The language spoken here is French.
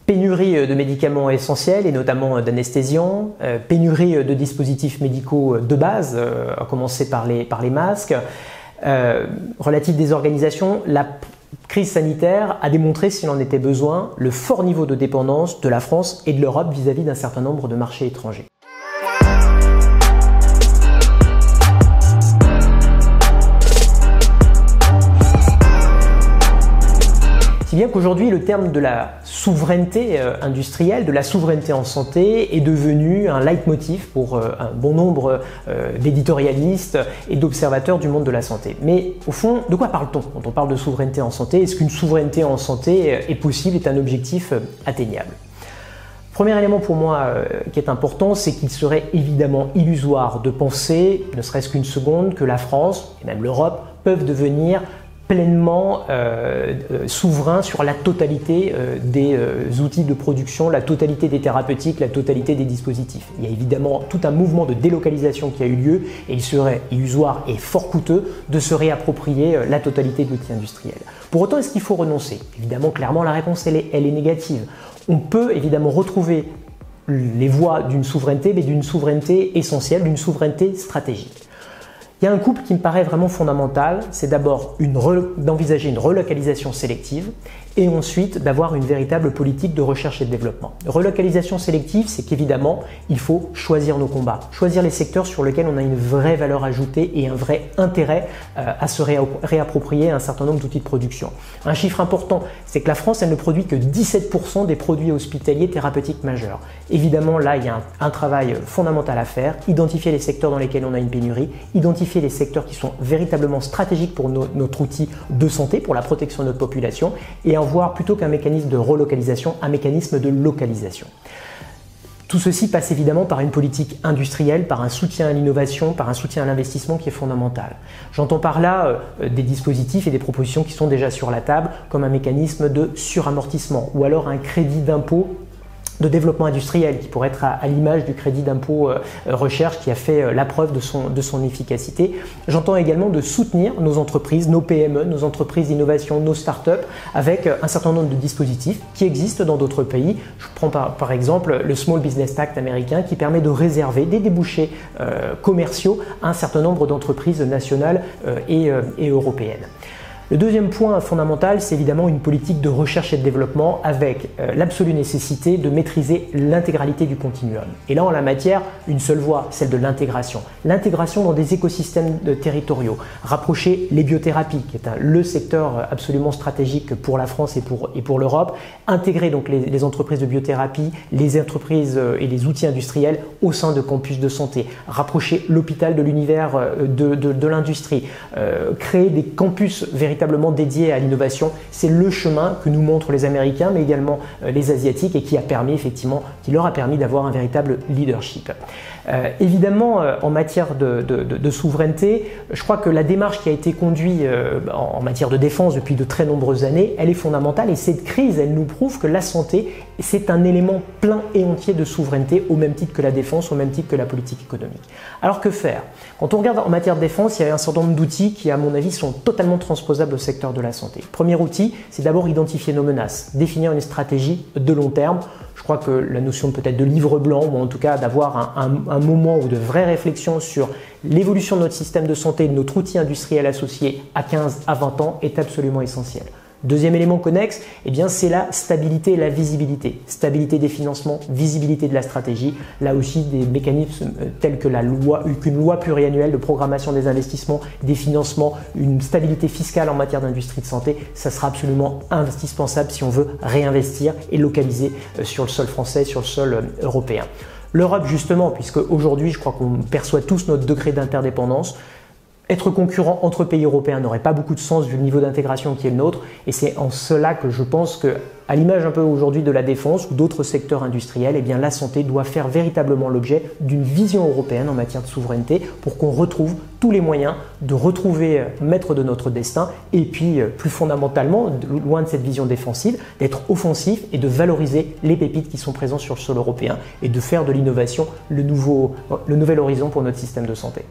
Pénurie de médicaments essentiels et notamment d'anesthésiants, pénurie de dispositifs médicaux de base, à commencer par les masques, relative désorganisation. La crise sanitaire a démontré, s'il en était besoin, le fort niveau de dépendance de la France et de l'Europe vis-à-vis d'un certain nombre de marchés étrangers. Si bien qu'aujourd'hui, le terme de la souveraineté industrielle, de la souveraineté en santé est devenu un leitmotiv pour un bon nombre d'éditorialistes et d'observateurs du monde de la santé. Mais au fond, de quoi parle-t-on quand on parle de souveraineté en santé? Est-ce qu'une souveraineté en santé est possible, est un objectif atteignable? Premier élément pour moi qui est important, c'est qu'il serait évidemment illusoire de penser, ne serait-ce qu'une seconde, que la France et même l'Europe peuvent devenir pleinement souverain sur la totalité des outils de production, la totalité des thérapeutiques, la totalité des dispositifs. Il y a évidemment tout un mouvement de délocalisation qui a eu lieu et il serait illusoire et fort coûteux de se réapproprier la totalité de l'outil industriel. Pour autant, est-ce qu'il faut renoncer? Évidemment, clairement, la réponse elle est négative. On peut évidemment retrouver les voies d'une souveraineté, mais d'une souveraineté essentielle, d'une souveraineté stratégique. Il y a un couple qui me paraît vraiment fondamental, c'est d'abord d'envisager une relocalisation sélective et ensuite d'avoir une véritable politique de recherche et de développement. Relocalisation sélective, c'est qu'évidemment, il faut choisir nos combats, choisir les secteurs sur lesquels on a une vraie valeur ajoutée et un vrai intérêt à se réapproprier un certain nombre d'outils de production. Un chiffre important, c'est que la France, elle ne produit que 17% des produits hospitaliers thérapeutiques majeurs. Évidemment, là, il y a un travail fondamental à faire, identifier les secteurs dans lesquels on a une pénurie, identifier les secteurs qui sont véritablement stratégiques pour notre outil de santé, pour la protection de notre population, et voir plutôt qu'un mécanisme de relocalisation, un mécanisme de localisation. Tout ceci passe évidemment par une politique industrielle, par un soutien à l'innovation, par un soutien à l'investissement qui est fondamental. J'entends par là des dispositifs et des propositions qui sont déjà sur la table, comme un mécanisme de suramortissement ou alors un crédit d'impôt de développement industriel qui pourrait être à l'image du crédit d'impôt recherche qui a fait la preuve de son efficacité. J'entends également de soutenir nos entreprises, nos PME, nos entreprises d'innovation, nos startups avec un certain nombre de dispositifs qui existent dans d'autres pays. Je prends par exemple le Small Business Act américain qui permet de réserver des débouchés commerciaux à un certain nombre d'entreprises nationales et européennes. Le deuxième point fondamental, c'est évidemment une politique de recherche et de développement avec l'absolue nécessité de maîtriser l'intégralité du continuum. Et là, en la matière, une seule voie, celle de l'intégration. L'intégration dans des écosystèmes territoriaux. Rapprocher les biothérapies, qui est le secteur absolument stratégique pour la France et pour l'Europe. Intégrer donc les entreprises de biothérapie, les entreprises et les outils industriels au sein de campus de santé. Rapprocher l'hôpital de l'univers de l'industrie. Créer des campus véritablement dédié à l'innovation, c'est le chemin que nous montrent les Américains, mais également les Asiatiques et qui leur a permis d'avoir un véritable leadership. Évidemment, en matière de souveraineté, je crois que la démarche qui a été conduite en matière de défense depuis de très nombreuses années, elle est fondamentale et cette crise, elle nous prouve que la santé, c'est un élément plein et entier de souveraineté au même titre que la défense, au même titre que la politique économique. Alors que faire? Quand on regarde en matière de défense, il y a un certain nombre d'outils qui, à mon avis, sont totalement transposables au secteur de la santé. Premier outil, c'est d'abord identifier nos menaces, définir une stratégie de long terme. Je crois que la notion peut-être de livre blanc, ou en tout cas d'avoir un moment ou de vraie réflexion sur l'évolution de notre système de santé et de notre outil industriel associé à 15 à 20 ans est absolument essentiel. Deuxième élément connexe, c'est la stabilité et la visibilité. Stabilité des financements, visibilité de la stratégie. Là aussi, des mécanismes tels que qu'une loi pluriannuelle de programmation des investissements, des financements, une stabilité fiscale en matière d'industrie de santé, ça sera absolument indispensable si on veut réinvestir et localiser sur le sol français, sur le sol européen. L'Europe justement, puisque aujourd'hui, je crois qu'on perçoit tous notre degré d'interdépendance. Être concurrent entre pays européens n'aurait pas beaucoup de sens vu le niveau d'intégration qui est le nôtre et c'est en cela que je pense que, à l'image un peu aujourd'hui de la défense ou d'autres secteurs industriels, la santé doit faire véritablement l'objet d'une vision européenne en matière de souveraineté pour qu'on retrouve tous les moyens de retrouver maître de notre destin et puis plus fondamentalement, loin de cette vision défensive, d'être offensif et de valoriser les pépites qui sont présentes sur le sol européen et de faire de l'innovation le nouvel horizon pour notre système de santé.